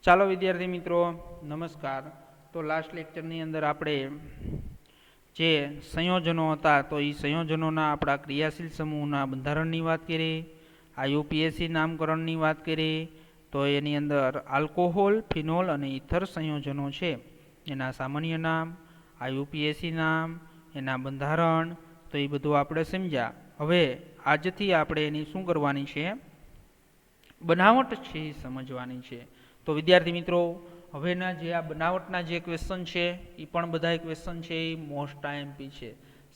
ચાલો વિદ્યાર્થી મિત્રો નમસ્કાર। તો લાસ્ટ લેક્ચરની અંદર આપણે જે સંયોજનો હતા તો એ સંયોજનોના આપણા ક્રિયાશીલ સમૂહના બંધારણની વાત કરી, આ યુપીએસસી નામકરણની વાત કરી। તો એની અંદર આલ્કોહોલ, ફિનોલ અને ઇથર સંયોજનો છે એના સામાન્ય નામ, આ યુપીએસસી નામ, એના બંધારણ, તો એ બધું આપણે સમજ્યા। હવે આજથી આપણે એની શું કરવાની છે, બનાવટ છે એ સમજવાની છે। તો વિદ્યાર્થી મિત્રો હવેના જે આ બનાવટના જે ક્વેશ્ચન છે એ પણ બધા ક્વેશ્ચન છે એ મોસ્ટ આઈએમપી છે,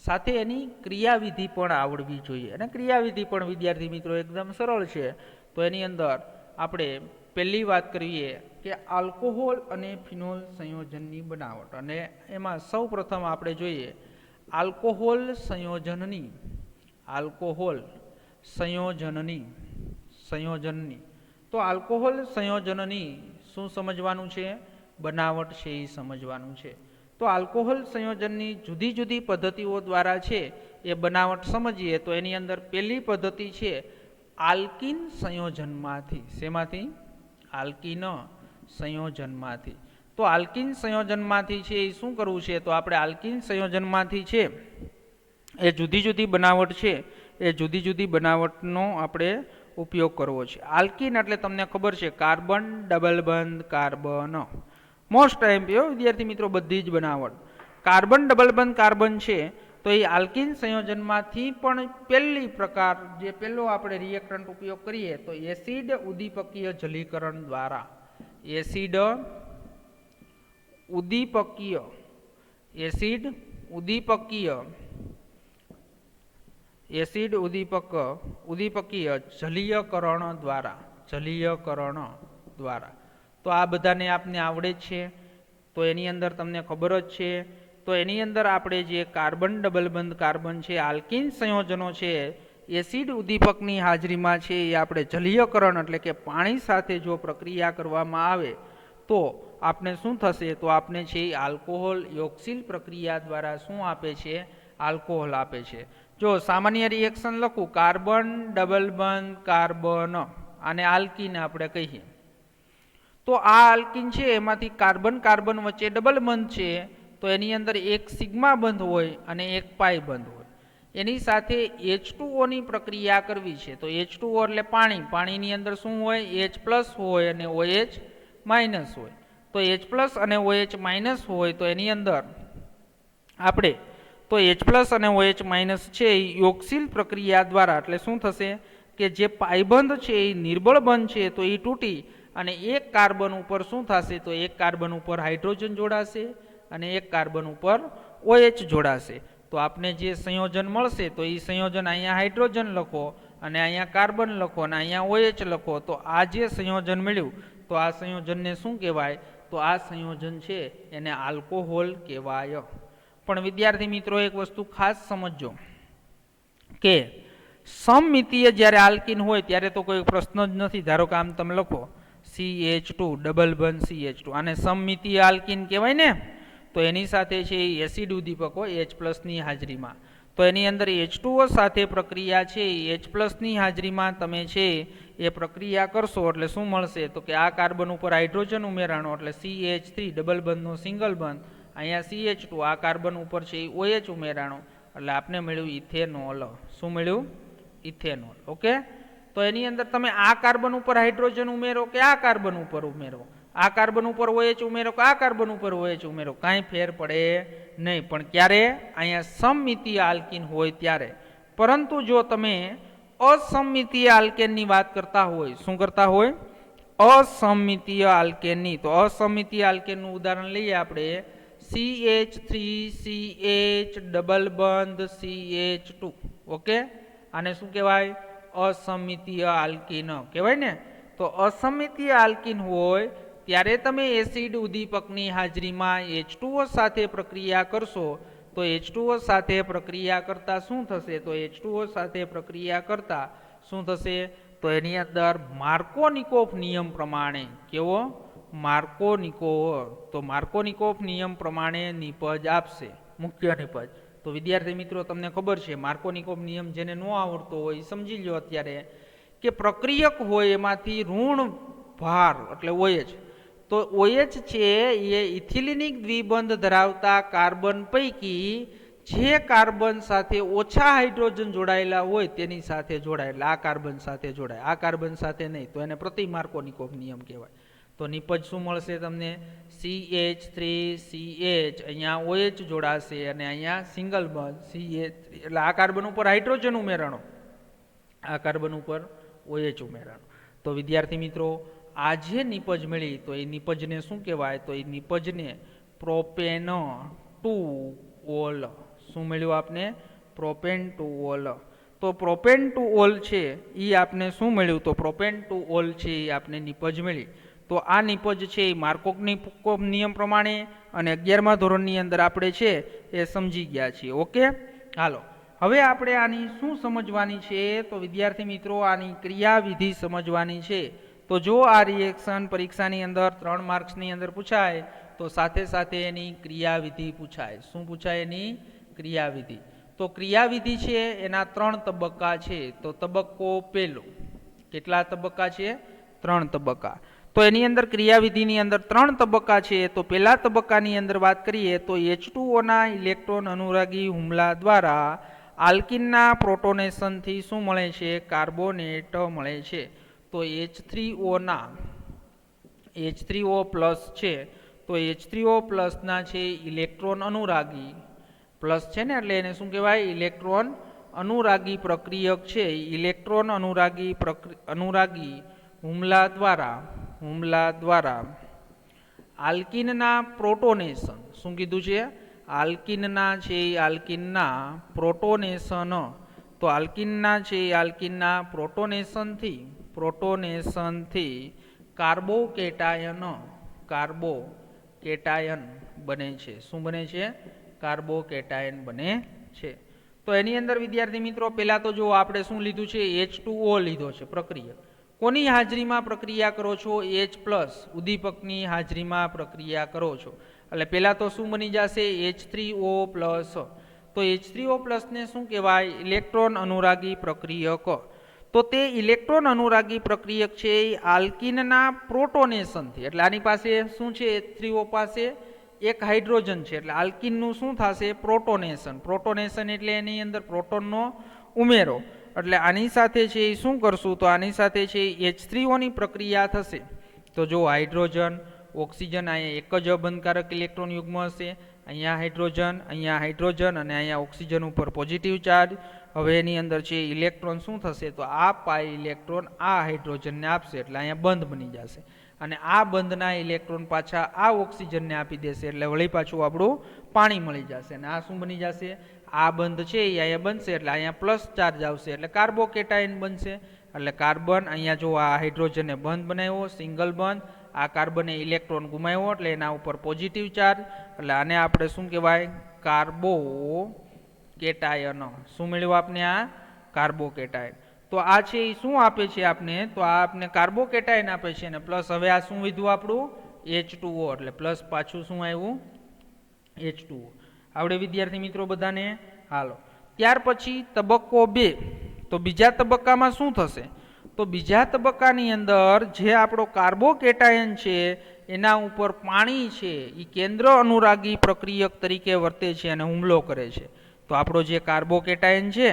સાથે એની ક્રિયાવિધિ પણ આવડવી જોઈએ। અને ક્રિયાવિધિ પણ વિદ્યાર્થી મિત્રો એકદમ સરળ છે। તો એની અંદર આપણે પહેલી વાત કરીએ કે આલ્કોહોલ અને ફિનોલ સંયોજનની બનાવટ, અને એમાં સૌ પ્રથમ આપણે જોઈએ આલ્કોહોલ સંયોજનની તો આલ્કોહોલ સંયોજનની શું સમજવાનું છે, બનાવટ છે એ સમજવાનું છે। તો આલ્કોહોલ સંયોજનની જુદી જુદી પદ્ધતિઓ દ્વારા છે એ બનાવટ સમજીએ તો એની અંદર પહેલી પદ્ધતિ છે આલ્કીન સંયોજનમાંથી। શેમાંથી? આલ્કીન સંયોજનમાંથી। તો આલ્કીન સંયોજનમાંથી છે એ શું કરવું છે, તો આપણે આલ્કીન સંયોજનમાંથી છે એ જુદી જુદી બનાવટ છે એ જુદી જુદી બનાવટનો આપણે ઉપયોગ કરવો છે। આલ્કીન એટલે તમને ખબર છે કાર્બન ડબલ બંધ કાર્બન, મોસ્ટ આઈએમપી વિદ્યાર્થી મિત્રો બધી જ બનાવટ। કાર્બન ડબલ બંધ કાર્બન છે તો એ આલ્કીન સંયોજનમાંથી પણ પહેલી પ્રકાર જે પહેલો આપણે રિએક્ટન્ટ ઉપયોગ કરીએ તો એસિડ ઉદ્દીપકીય જલીકરણ દ્વારા, એસિડ ઉદ્દીપકીય જલીયકરણ દ્વારા। તો આ બધાને આપને આવડે જ છે, તો એની અંદર તમને ખબર જ છે। તો એની અંદર આપણે જે કાર્બન ડબલ બંધ કાર્બન છે, આલ્કીન સંયોજનો છે, એસિડ ઉદ્દીપકની હાજરીમાં છે એ આપણે જલીયકરણ એટલે કે પાણી સાથે જો પ્રક્રિયા કરવામાં આવે તો આપણે શું થશે, તો આપણે છે એ આલ્કોહોલ યોક્સિલ પ્રક્રિયા દ્વારા શું આપે છે, આલ્કોહોલ આપે છે। જો સામાન્ય રિએક્શન લખું કાર્બન ડબલ બંધ કાર્બન, આને આલ્કીન આપણે કહીએ, તો આ આલ્કીન છે એમાંથી કાર્બન કાર્બન વચ્ચે ડબલ બંધ છે તો એની અંદર એક સિગ્મા બંધ હોય અને એક પાઈ બંધ હોય, એની સાથે H2O ની પ્રક્રિયા કરવી છે। તો H2O એટલે પાણી, પાણીની અંદર શું હોય, H+ હોય અને OH- હોય। તો H+ અને OH- હોય તો એની અંદર આપણે તો H+ અને OH- છે એ યોક્સિલ પ્રક્રિયા દ્વારા, એટલે શું થશે કે જે પાઈબંધ છે એ નિર્બળ બંધ છે તો એ તૂટી અને એક કાર્બન ઉપર શું થશે, તો એક કાર્બન ઉપર હાઇડ્રોજન જોડાશે અને એક કાર્બન ઉપર OH જોડાશે। તો આપને જે સંયોજન મળશે તો એ સંયોજન અહીંયા હાઇડ્રોજન લખો અને અહીંયા કાર્બન લખો અને અહીંયા OH લખો, તો આ જે સંયોજન મળ્યું તો આ સંયોજનને શું કહેવાય, તો આ સંયોજન છે એને આલ્કોહોલ કહેવાય। પણ વિદ્યાર્થી મિત્રો એક વસ્તુ ખાસ સમજજો કે સમમિતીય જ્યારે આલ્કીન હોય ત્યારે તો કોઈ પ્રશ્ન જ નથી। ધારો કે આમ તમે લખો CH2 ડબલ બંધ CH2, આને સમમિતીય આલ્કીન કહેવાય ને। તો એની સાથે છે એસિડ ઉદ્દીપકો H+ ની હાજરીમાં, તો એની અંદર H2O સાથે પ્રક્રિયા છે H+ ની હાજરીમાં તમે છે એ પ્રક્રિયા કરશો એટલે શું મળશે, તો કે આ કાર્બન ઉપર હાઇડ્રોજન ઉમેરાણો એટલે CH3 ડબલ બંધનો સિંગલ બંધ, અહીંયા CH2 આ કાર્બન ઉપર છે એ OH ઉમેરાણો એટલે આપને મળ્યું ઇથેનોલ। શું મળ્યું? ઇથેનોલ। ઓકે, તો એની અંદર તમે આ કાર્બન ઉપર હાઇડ્રોજન ઉમેરો કે આ કાર્બન ઉપર ઉમેરો, આ કાર્બન ઉપર OH ઉમેરો કે આ કાર્બન ઉપર OH ઉમેરો, કાંઈ ફેર પડે નહીં, પણ ક્યારે, અહીંયા સમમિતીય આલ્કીન હોય ત્યારે। પરંતુ જો તમે અસમમિતીય આલ્કેનની વાત કરતા હોય, શું કરતા હોય, અસમમિતીય આલ્કેનની, તો અસમમિતીય આલ્કેનનું ઉદાહરણ લઈએ આપણે CH3CH ડબલ બંધ CH2। ઓકે, આને શું કહેવાય, અસમમિતીય આલ્કીન કહેવાય ને। તો અસમમિતીય આલ્કીન હોય ત્યારે તમે એસિડ ઉદ્દીપકની હાજરીમાં H2O સાથે પ્રક્રિયા કરશો તો H2O સાથે પ્રક્રિયા કરતા શું થશે, તો H2O સાથે પ્રક્રિયા કરતા શું થશે, તો એની અંદર માર્કોનિકોફ નિયમ પ્રમાણે, કેવો, માર્કોનિકોફ, તો માર્કોનિકોફ નિયમ પ્રમાણે નિપજ આપશે, મુખ્ય નિપજ। તો વિદ્યાર્થી મિત્રો તમને ખબર છે માર્કોનિકોફ નિયમ જેને ન આવડતો હોય એ સમજી લો અત્યારે કે પ્રક્રિયક હોય એમાંથી ઋણ ભાર એટલે OH તો OH છે એ ઇથિલિનિક દ્વિબંધ ધરાવતા કાર્બન પૈકી જે કાર્બન સાથે ઓછા હાઇડ્રોજન જોડાયેલા હોય તેની સાથે જોડાય, એટલે આ કાર્બન સાથે જોડાય, આ કાર્બન સાથે નહીં, તો એને પ્રતિ માર્કોનિકોવ નિયમ કહેવાય. તો નિપજ શું મળશે તમને? CH3CH, અહીંયા OH જોડાશે અને અહીંયા સિંગલ બોન્ડ CH3, એટલે આ કાર્બન ઉપર હાઇડ્રોજન ઉમેરાણો, આ કાર્બન ઉપર OH ઉમેરાણો. તો વિદ્યાર્થી મિત્રો, આ જે નિપજ મળી તો એ નિપજને શું કહેવાય? તો એ નિપજને પ્રોપેન ટુ ઓલ. શું મળ્યું આપને? Propane to all. તો પ્રોપેન ટુ ઓલ છે એ આપને શું મળ્યું? તો પ્રોપેન ટુ ઓલ છે એ આપને નિપજ મળી. તો આ નિપજ છે એ માર્કોનિકોવ નિયમ પ્રમાણે અને 11મા ધોરણની અંદર આપણે છે એ સમજી ગયા છીએ. ઓકે, હાલો હવે આપણે આની શું સમજવાની છે? તો વિદ્યાર્થી મિત્રો, આની ક્રિયાવિધિ સમજવાની છે. તો જો આ રિએક્શન પરીક્ષાની અંદર 3 માર્ક્સની અંદર પૂછાય તો સાથે સાથે એની ક્રિયાવિધિ પૂછાય. શું પૂછાય? એની ક્રિયાવિધિ. તો ક્રિયાવિધિ છે એના 3 તબક્કા છે. તો તબક્કો પહેલો, કેટલા તબક્કા છે? 3 તબક્કા. તો એની અંદર ક્રિયાવિધિની અંદર 3 તબક્કા છે. તો પહેલા તબક્કાની અંદર વાત કરીએ તો H2O ના ઇલેક્ટ્રોન અનુરાગી હુમલા દ્વારા આલ્કિનના પ્રોટોનેશનથી શું મળે છે? કાર્બોનેટ મળે છે. તો H3O ના H3O પ્લસ છે, તો H3O પ્લસ ના છે ઇલેક્ટ્રોન અનુરાગી પ્લસ છે ને, એટલે એને શું કહેવાય? ઇલેક્ટ્રોન અનુરાગી પ્રક્રિયક છે. ઇલેક્ટ્રોન અનુરાગી હુમલા દ્વારા આલ્કિનના પ્રોટોનેશન, શું કીધું છે? આલ્કિનના છે આલ્કિનના પ્રોટોનેશન. તો આલ્કિનના છે આલ્કિનના પ્રોટોનેશનથી કાર્બોકેટાયન બને છે. શું બને છે? કાર્બોકેટાયન બને છે. તો એની અંદર વિદ્યાર્થી મિત્રો પહેલા તો જો આપણે શું લીધું છે? H2O લીધો છે પ્રક્રિયા. કોની હાજરીમાં પ્રક્રિયા કરો છો? H પ્લસ ઉદ્દીપકની હાજરીમાં પ્રક્રિયા કરો છો. એટલે પહેલા તો શું બની જશે? H3O plus. તો H3O પ્લસ ને શું કહેવાય? ઇલેક્ટ્રોન અનુરાગી પ્રક્રિયક. તો તે ઇલેક્ટ્રોન અનુરાગી પ્રક્રિયક છે એ આલ્કિનના પ્રોટોનેશનથી, એટલે આની પાસે શું છે? H3O પાસે એક હાઇડ્રોજન છે, એટલે આલ્કિનનું શું થશે? પ્રોટોનેશન. પ્રોટોનેશન એટલે એની અંદર પ્રોટોનનો ઉમેરો. એટલે આની સાથે છે એ શું કરશું? તો આની સાથે છે H3O ની પ્રક્રિયા થશે. તો જો હાઇડ્રોજન, ઓક્સિજન, અહીંયા એક જ અબંધકારક ઇલેક્ટ્રોન યુગ્મ હશે. અહીંયા હાઇડ્રોજન અને અહીંયા ઓક્સિજન ઉપર પોઝિટિવ ચાર્જ. હવે એની અંદર છે ઇલેક્ટ્રોન શું થશે? તો આ પાઈ ઇલેક્ટ્રોન આ હાઇડ્રોજનને આપશે, એટલે અહીંયા બંધ બની જશે. અને આ બંધના ઇલેક્ટ્રોન પાછા આ ઓક્સિજનને આપી દેશે, એટલે વળી પાછું આપણું પાણી મળી જશે. અને આ શું બની જશે? આ બંધ છે એ અહીંયા બનશે, એટલે અહીંયા પ્લસ ચાર્જ આવશે, એટલે કાર્બોકેટાયન બનશે. એટલે કાર્બન, અહીંયા જો આ હાઇડ્રોજનને બંધ બનાવ્યો, સિંગલ બંધ, આ કાર્બને ઇલેક્ટ્રોન ગુમાવ્યો, એટલે એના ઉપર પોઝિટિવ ચાર્જ, એટલે આને આપણે શું કહેવાય? કાર્બોકેટાયન. શું મળ્યું આપને? આ કાર્બોકેટાયન. તો આ છે એ શું આપે છે આપને? તો આ આપને કાર્બોકેટાયન આપે છે. અને પ્લસ હવે આ શું વધ્યું આપણું? H2O, એટલે પ્લસ પાછું શું આવ્યું? H2O. આવડે વિદ્યાર્થી મિત્રો બધાને? હાલો, ત્યાર પછી તબક્કો 2. તો બીજા તબક્કામાં શું થશે? તો બીજા તબક્કાની અંદર જે આપણો કાર્બોકેટાયન છે એના ઉપર પાણી છે એ કેન્દ્ર અનુરાગી પ્રક્રિયક તરીકે વર્તે છે અને હુમલો કરે છે. તો આપણો જે કાર્બોકેટાયન છે,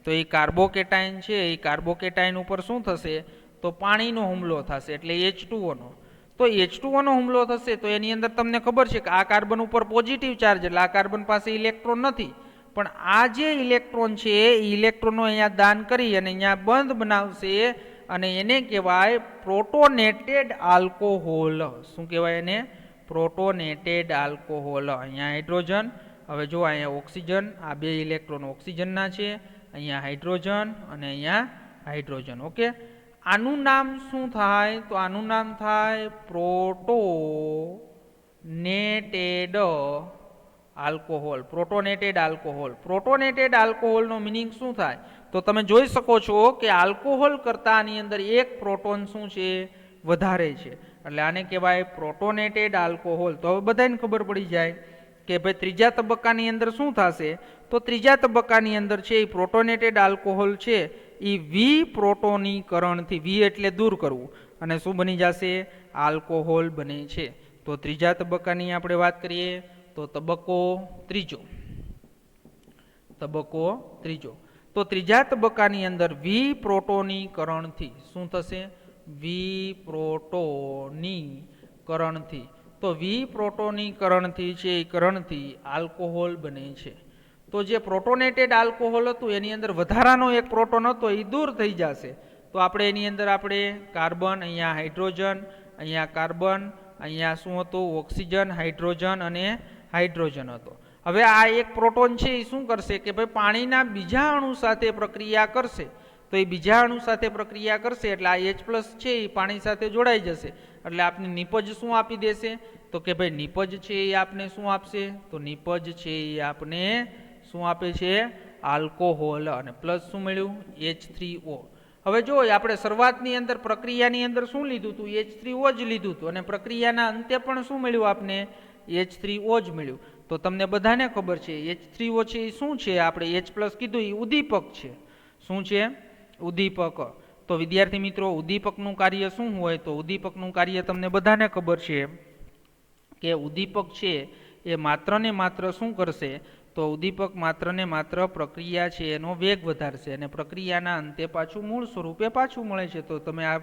તો એ કાર્બોકેટાયન છે એ કાર્બોકેટાયન ઉપર શું થશે? તો પાણીનો હુમલો થશે, એટલે H2O નો. તો H2O નો હુમલો થશે તો એની અંદર તમને ખબર છે કે આ કાર્બન ઉપર પોઝિટિવ ચાર્જ, એટલે આ કાર્બન પાસે ઇલેક્ટ્રોન નથી, પણ આ જે ઇલેક્ટ્રોન છે એ ઇલેક્ટ્રોનનો અહીંયા દાન કરી અને અહીંયા બંધ બનાવશે, અને એને કહેવાય પ્રોટોનેટેડ આલ્કોહોલ. શું કહેવાય એને? પ્રોટોનેટેડ આલ્કોહોલ. અહીંયા હાઇડ્રોજન, હવે જો અહીંયા ઓક્સિજન, આ બે ઇલેક્ટ્રોન ઓક્સિજનના છે, અહીંયા હાઇડ્રોજન અને અહીંયા હાઇડ્રોજન. ઓકે, આનું નામ શું થાય? તો આનું નામ થાય પ્રોટોનેટેડ આલ્કોહોલ. પ્રોટોનેટેડ આલ્કોહોલ. પ્રોટોનેટેડ આલ્કોહોલનો મિનિંગ શું થાય? તો તમે જોઈ શકો છો કે આલ્કોહોલ કરતાં આની અંદર એક પ્રોટોન શું છે? વધારે છે, એટલે આને કહેવાય પ્રોટોનેટેડ આલ્કોહોલ. તો હવે બધાને ખબર પડી જાય કે ભાઈ ત્રીજા તબક્કાની અંદર શું થશે? તો ત્રીજા તબક્કાની અંદર છે એ પ્રોટોનેટેડ આલ્કોહોલ છે એ વિપ્રોટોનીકરણથી, વી એટલે દૂર કરવું, અને શું બની જશે? આલ્કોહોલ બને છે. તો ત્રીજા તબક્કાની આપણે વાત કરીએ તો તબક્કો ત્રીજો. તો ત્રીજા તબક્કાની અંદર વિપ્રોટોનીકરણથી શું થશે? વિપ્રોટોનીકરણથી. તો વિપ્રોટોનીકરણથી છે એ કરણથી આલ્કોહોલ બને છે. તો જે પ્રોટોનેટેડ આલ્કોહોલ હતું એની અંદર વધારાનો એક પ્રોટોન હતો એ દૂર થઈ જશે. તો આપણે એની અંદર આપણે કાર્બન, અહીંયા હાઇડ્રોજન, અહીંયા કાર્બન, અહીંયા શું હતું? ઓક્સિજન, હાઇડ્રોજન અને હાઇડ્રોજન હતો. હવે આ એક પ્રોટોન છે એ શું કરશે કે ભાઈ પાણીના બીજા અણુ સાથે પ્રક્રિયા કરશે. તો એ બીજા અણુ સાથે પ્રક્રિયા કરશે એટલે આ H+ છે એ પાણી સાથે જોડાઈ જશે એટલે આપને નિપજ શું આપી દેશે? તો કે ભાઈ નિપજ છે એ આપને શું આપશે? તો નિપજ છે એ આપને શું આપે છે? આલ્કોહોલ. અને પ્લસ શું મળ્યું? H3O. હવે જો આપણે શરૂઆતની અંદર પ્રક્રિયાની અંદર શું લીધું હતું? H3O જ લીધું હતું અને પ્રક્રિયાના અંતે પણ શું મળ્યું આપને? H3O જ મળ્યું. તો તમને બધાને ખબર છે H3O છે એ શું છે? આપણે H+ કીધું એ ઉદ્દીપક છે. શું છે? ઉદ્દીપક. તો વિદ્યાર્થી મિત્રો ઉદ્દીપકનું કાર્ય શું હોય? તો ઉદ્દીપકનું કાર્ય તમને બધાને ખબર છે કે ઉદ્દીપક છે એ માત્ર ને માત્ર શું કરશે? તો ઉદ્દીપક માત્ર ને માત્ર પ્રક્રિયા છે એનો વેગ વધારશે અને પ્રક્રિયાના અંતે પાછું મૂળ સ્વરૂપે પાછું મળે છે. તો તમે આ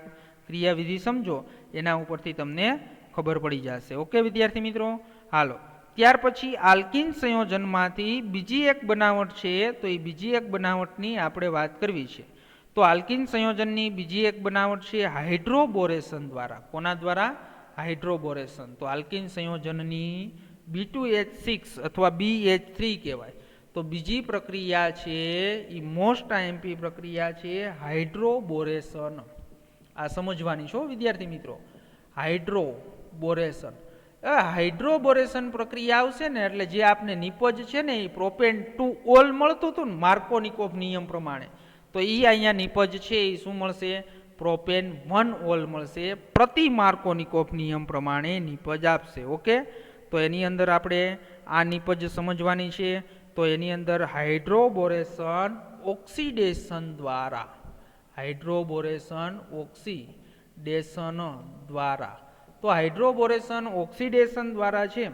ક્રિયાવિધિ સમજો એના ઉપરથી તમને ખબર પડી જશે. ઓકે વિદ્યાર્થી મિત્રો, હાલો. ત્યાર પછી આલ્કિન સંયોજનમાંથી બીજી એક બનાવટ છે તો એ બીજી એક બનાવટની આપણે વાત કરવી છે. તો આલ્કિન સંયોજનની બીજી એક બનાવટ છે હાઇડ્રોબોરેશન દ્વારા. કોના દ્વારા? હાઇડ્રોબોરેશન. તો આલ્કિન સંયોજનની B2H6 અથવા BH3 કહેવાય. તો બીજી પ્રક્રિયા છે એ મોસ્ટ IMP પ્રક્રિયા છે હાઇડ્રોબોરેશન. આ સમજવાની છો વિદ્યાર્થી મિત્રો. હાઇડ્રોબોરેશન. હાઇડ્રોબોરેશન પ્રક્રિયા આવશે ને એટલે જે આપને નિપજ છે ને એ પ્રોપેન 2 ઓલ મળતું હતું ને માર્કોનિકોવ નિયમ પ્રમાણે, તો એ અહીંયા નિપજ છે એ શું મળશે? પ્રોપેન 1 ઓલ મળશે. પ્રતિ માર્કોનિકોવ નિયમ પ્રમાણે નિપજ આપશે. ઓકે, તો એની અંદર આપણે આ નિપજ સમજવાની છે. તો એની અંદર હાઇડ્રોબોરેશન ઓક્સિડેશન દ્વારા, હાઇડ્રોબોરેશન ઓક્સિડેશન દ્વારા. તો હાઇડ્રોબોરેશન ઓક્સિડેશન દ્વારા છે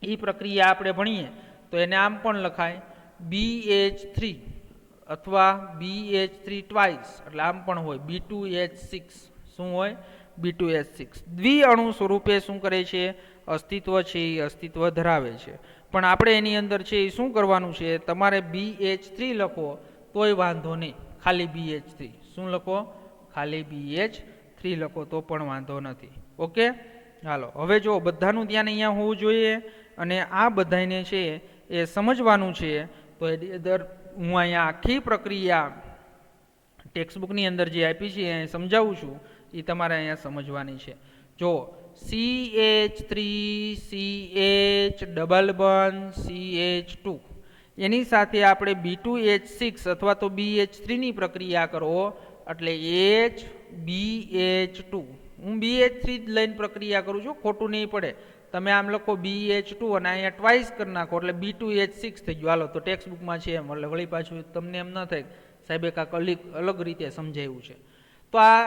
એ પ્રક્રિયા આપણે ભણીએ તો એને આમ પણ લખાય BH3 અથવા BH3 ટ્વાઇસ, એટલે આમ પણ હોય B2H6. શું હોય? B2H6. દ્વિઅણુ સ્વરૂપે શું કરે છે? અસ્તિત્વ છે એ અસ્તિત્વ ધરાવે છે. પણ આપણે એની અંદર છે એ શું કરવાનું છે? તમારે BH3 લખો તોય વાંધો નહીં, ખાલી BH3. શું લખો? ખાલી BH3 લખો તો પણ વાંધો નથી. ઓકે, હાલો. હવે જો બધાનું ધ્યાન અહીંયા હોવું જોઈએ અને આ બધાને છે એ સમજવાનું છે. તો એની અંદર હું અહીંયા આખી પ્રક્રિયા ટેક્સ્ટબુકની અંદર જે આપી છે એ સમજાવું છું એ તમારે અહીંયા સમજવાની છે. જો CH3CH ડબલ બોન્ડ CH2 એની સાથે આપણે B2H6 અથવા તો BH3 ની પ્રક્રિયા કરો એટલે HBH2. હું BH3 જ લઈને પ્રક્રિયા કરું છું, ખોટું નહીં પડે. તમે આમ લખો BH2 અને અહીંયા ટ્વાઇસ કરી નાખો એટલે B2H6 થઈ ગયું. હાલો, તો ટેક્સ્ટ બુકમાં છે એમ, એટલે વળી પાછું તમને એમ ન થાય સાહેબે કાંક અલગ રીતે સમજાવ્યું છે. તો આ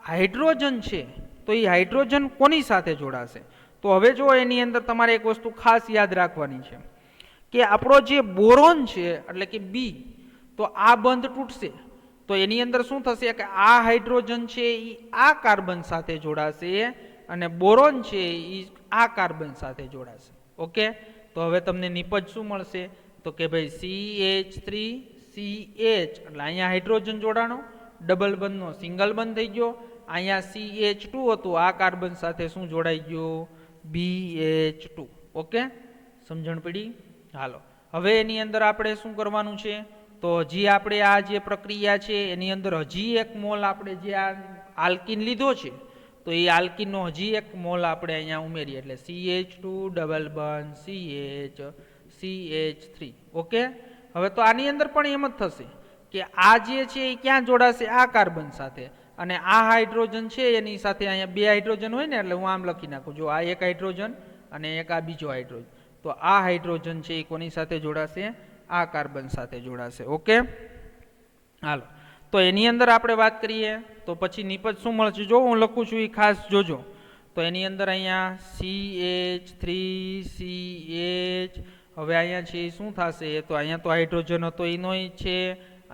હાઇડ્રોજન છે તો એ હાઇડ્રોજન કોની સાથે જોડાશે? તો હવે જો એની અંદર તમારે એક વસ્તુ ખાસ યાદ રાખવાની છે કે આપણો જે બોરોન છે એટલે કે B, તો આ બંધ તૂટશે તો એની અંદર શું થશે કે આ હાઇડ્રોજન છે એ આ કાર્બન સાથે જોડાશે અને બોરોન છે એ આ કાર્બન સાથે જોડાશે. ઓકે, તો હવે તમને નિપજ શું મળશે? તો કે ભાઈ CH3CH એટલે અહીંયા હાઇડ્રોજન જોડાણો, ડબલ બંધનો સિંગલ બંધ થઈ ગયો. અહીંયા CH2 હતું, આ કાર્બન સાથે શું જોડાઈ ગયું? BH2. ઓકે, સમજણ પડી? હાલો, હવે એની અંદર આપણે શું કરવાનું છે? તો હજી આપણે આ જે પ્રક્રિયા છે એની અંદર હજી એક મોલ આપણે જે આ આલ્કિન લીધો છે તો એ આલ્કિનનો હજી એક મોલ આપણે અહીંયા ઉમેરીએ એટલે CH2 double bond CH3. Okay, હવે તો આની અંદર પણ એમ જ થશે કે આ જે છે એ ક્યાં જોડાશે? આ કાર્બન સાથે. અને આ હાઇડ્રોજન છે એની સાથે અહીંયા બે હાઇડ્રોજન હોય ને એટલે હું આમ લખી નાખું. જો આ એક હાઇડ્રોજન અને એક આ બીજો હાઇડ્રોજન. તો આ હાઇડ્રોજન છે એ કોની સાથે જોડાશે? આ કાર્બન સાથે જોડાશે. ઓકે, હાલો, તો એની અંદર આપણે વાત કરીએ તો તો પછી નિપજ શું મળશે? જો હું લખું છું એ ખાસ જોજો. તો એની અંદર અહીંયા CH3CH, હવે અહીંયા છે એ શું થશે? તો અહીંયા તો હાઇડ્રોજન હતો એનો છે,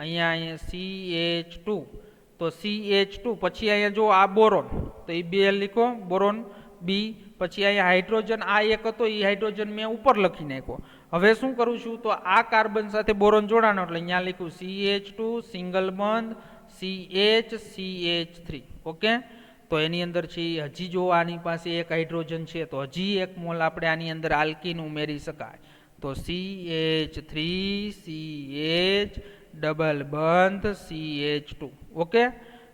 અહીંયા CH2, તો CH2 પછી અહીંયા જો આ બોરોન, તો એ બે લીખો, બોરોન બી, પછી અહીંયા હાઇડ્રોજન આ એક હતો એ હાઇડ્રોજન મેં ઉપર લખી નાખ્યો. હવે શું કરું છું? તો આ કાર્બન સાથે બોરોન જોડાણો એટલે અહીંયા લખ્યું CH2 single bond CH3. Okay, તો એની અંદર છે હજી જો આની પાસે એક હાઇડ્રોજન છે તો હજી એક મોલ આપણે આની અંદર આલ્કીન ઉમેરી શકાય. તો CH3CH ડબલ બંધ CH2. ઓકે,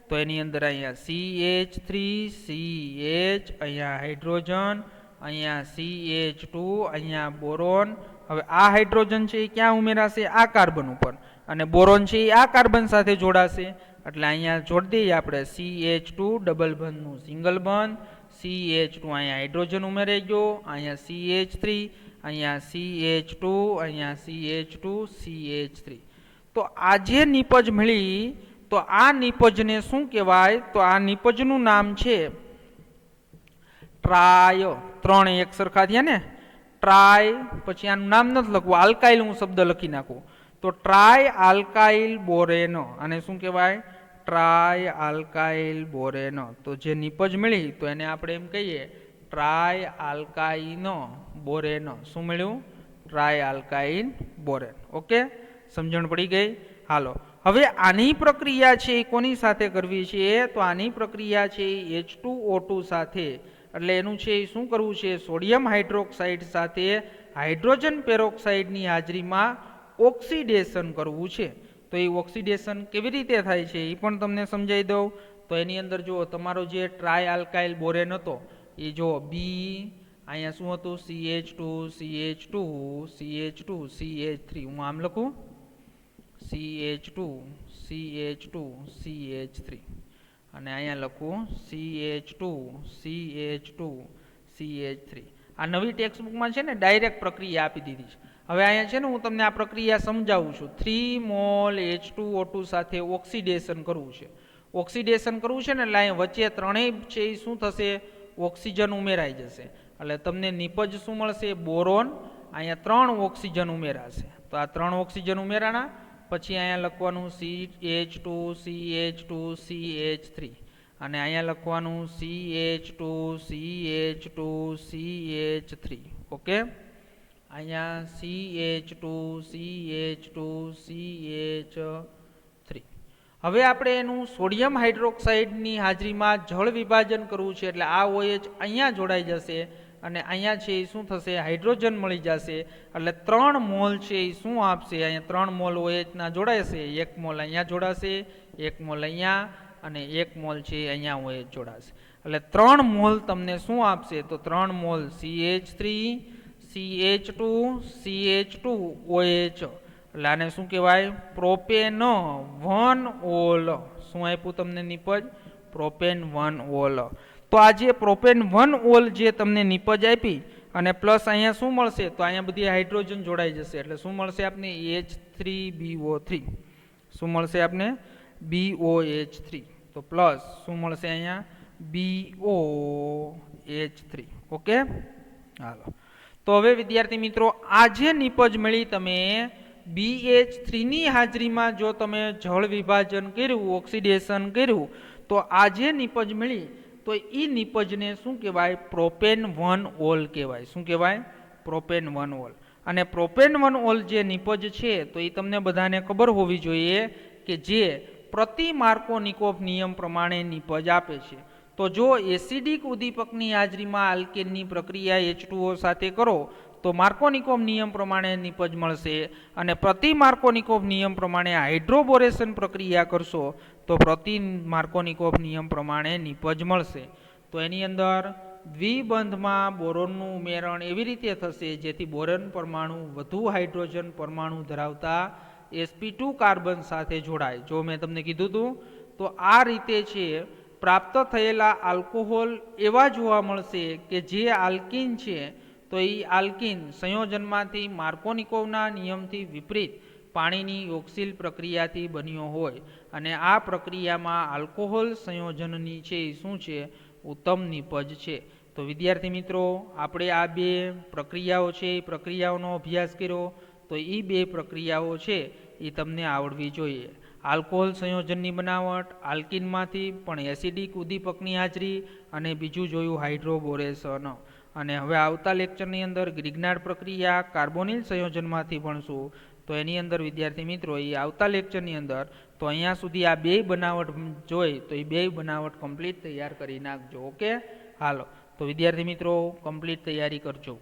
તો એની અંદર અહીંયા CH3CH, અહીંયા હાઇડ્રોજન, અહીંયા CH2, અહીંયા બોરોન. હવે આ હાઇડ્રોજન છે એ ક્યાં ઉમેરાશે? આ કાર્બન ઉપર, અને બોરોન છે એ આ કાર્બન સાથે જોડાશે એટલે અહીંયા જોડી દઈએ આપણે CH2 ડબલ બંધનું સિંગલ બંધ, CH2 અહીંયા હાઇડ્રોજન ઉમેરાઈ ગયો, અહીંયા CH3, અહીંયા CH2, અહીંયા CH2, CH3. તો આ જે નિપજ મળી, તો આ નિપજને શું કહેવાય? તો આ નિપજનું નામ છે ટ્રાય. ત્રણ એક સરખા થયા ને, ટ્રાય, પછી આનું નામ નથી લખવું, આલ્કાઇલ હું શબ્દ લખી નાખું. તો ટ્રાય આલ્કાઇલ બોરેનો, અને શું કહેવાય? ટ્રાય આલ્કાઇલ બોરેનો. તો જે નિપજ મળી તો એને આપણે એમ કહીએ ટ્રાય આલ્કાઇનો બોરેનો. શું મળ્યું? Try alkyne Warren. ઓકે, સમજણ પડી ગઈ? હાલો, હવે આની પ્રક્રિયા છે એ કોની સાથે કરવી છે? તો આની પ્રક્રિયા છે H2O2 સાથે, એટલે એનું છે શું કરવું છે? સોડિયમ હાઇડ્રોક્સાઇડ સાથે હાઇડ્રોજન પેરોક્સાઇડની હાજરીમાં ઓક્સિડેશન કરવું છે. તો એ ઓક્સિડેશન કેવી રીતે થાય છે એ પણ તમને સમજાવી દઉં. તો એની અંદર જો તમારો જે ટ્રાય આલ્કાઇલ બોરેન હતો એ જો બી, અહીંયા શું હતું? CH2 CH2 CH2 CH3. હું આમ લખું CH2 CH2 CH3, અને અહીંયા લખું CH2 CH2 CH3. આ નવી ટેક્સ્ટબુકમાં છે ને ડાયરેક્ટ પ્રક્રિયા આપી દીધી છે. હવે અહીંયા છે ને હું તમને આ પ્રક્રિયા સમજાવું છું. 3 મોલ H2O2 સાથે ઓક્સિડેશન કરવું છે. ઓક્સિડેશન કરવું છે ને એટલે અહીંયા વચ્ચે ત્રણેય છે એ શું થશે? ઓક્સિજન ઉમેરાઈ જશે. એટલે તમને નિપજ શું મળશે? બોરોન. અહીંયા 3 ઓક્સિજન ઉમેરાશે. તો આ 3 ઓક્સિજન ઉમેરાણા પછી અહીંયા લખવાનું CH2 CH2 CH3, અને અહીંયા લખવાનું CH2 CH2 CH3. ઓકે, અહીંયા CH2 CH2 CH3. હવે આપણે એનું સોડિયમ હાઇડ્રોક્સાઇડની હાજરીમાં જળ વિભાજન કરવું છે એટલે આ OH અહીંયા જોડાઈ જશે, અને અહીંયા છે એ શું થશે? હાઇડ્રોજન મળી જશે. એટલે 3 મોલ છે એ શું આપશે? અહીંયા 3 મોલ OH ના જોડાશે, 1 મોલ અહીંયા જોડાશે, 1 મોલ અહીંયા, અને 1 મોલ છે અહીંયા OH જોડાશે. એટલે 3 મોલ તમને શું આપશે? તો 3 mall CH3 CH2 CH2 OH. એટલે આને શું કહેવાય? Propane 1 all. શું આપ્યું તમને નિપજ? Propane 1 all. તો આ જે પ્રોપેન 1 ઓલ જે તમને નિપજ આપી, અને પ્લસ અહીંયા શું મળશે? તો અહીંયા બધી હાઇડ્રોજન જોડાઈ જશે એટલે શું મળશે આપને? H3BO3. શું મળશે આપને? BOH3. તો પ્લસ શું મળશે અહીંયા? BOH3. ઓકે, હાલો. તો હવે વિદ્યાર્થી મિત્રો, આ જે નિપજ મળી તમે BH3 ની હાજરીમાં જો તમે જળ વિભાજન કર્યું, ઓક્સિડેશન કર્યું, તો આ જે નિપજ મળી તો એ નિપજને શું કહેવાય? પ્રોપેન 1 ઓલ કહેવાય. શું કહેવાય? Propane 1 all. અને પ્રોપેન 1 ઓલ જે નિપજ છે તો એ તમને બધાને ખબર હોવી જોઈએ કે જે પ્રતિ માર્કોનિકોવ નિયમ પ્રમાણે નિપજ આપે છે. તો જો એસિડિક ઉદ્દીપકની હાજરીમાં આલ્કેનની પ્રક્રિયા H2O સાથે કરો તો માર્કોનિકોવ નિયમ પ્રમાણે નિપજ મળશે, અને પ્રતિ માર્કોનિકોવ નિયમ પ્રમાણે હાઇડ્રોબોરેશન પ્રક્રિયા કરશો તો પ્રતિ માર્કોનિકોવ નિયમ પ્રમાણે નિપજ મળશે. તો એની અંદર દ્વિબંધમાં બોરોનનું ઉમેરણ એવી રીતે થશે જેથી બોરોન પરમાણુ વધુ હાઇડ્રોજન પરમાણુ ધરાવતા sp2 કાર્બન સાથે જોડાય. જો મેં તમને કીધું હતું તો આ રીતે છે પ્રાપ્ત થયેલા આલ્કોહોલ એવા જોવા મળશે કે જે આલ્કીન છે તો એ આલ્કીન સંયોજનમાંથી માર્કોનિકોવના નિયમથી વિપરીત પાણીની યોગશીલ પ્રક્રિયાથી બન્યો હોય અને આ પ્રક્રિયામાં આલ્કોહોલ સંયોજનની છે એ શું છે, ઉત્તમ નિપજ છે. તો વિદ્યાર્થી મિત્રો, આપણે આ બે પ્રક્રિયાઓ છે એ પ્રક્રિયાઓનો અભ્યાસ કર્યો. તો એ બે પ્રક્રિયાઓ છે એ તમને આવડવી જોઈએ. આલ્કોહોલ સંયોજનની બનાવટ, આલ્કિનમાંથી પણ એસિડિક ઉદ્દીપકની હાજરી, અને બીજું જોયું હાઇડ્રોબોરેશન. અને હવે આવતા લેક્ચરની અંદર ગ્રિગ્નાર્ડ પ્રક્રિયા, કાર્બોનિલ સંયોજનમાંથી ભણશું. તો એની અંદર વિદ્યાર્થી મિત્રો એ આવતા લેક્ચરની અંદર, તો અહીંયા સુધી આ બે બનાવટ જોઈ તો એ બે બનાવટ કમ્પ્લીટ તૈયાર કરી નાખજો. ઓકે, હાલો. તો વિદ્યાર્થી મિત્રો કમ્પ્લીટ તૈયારી કરજો.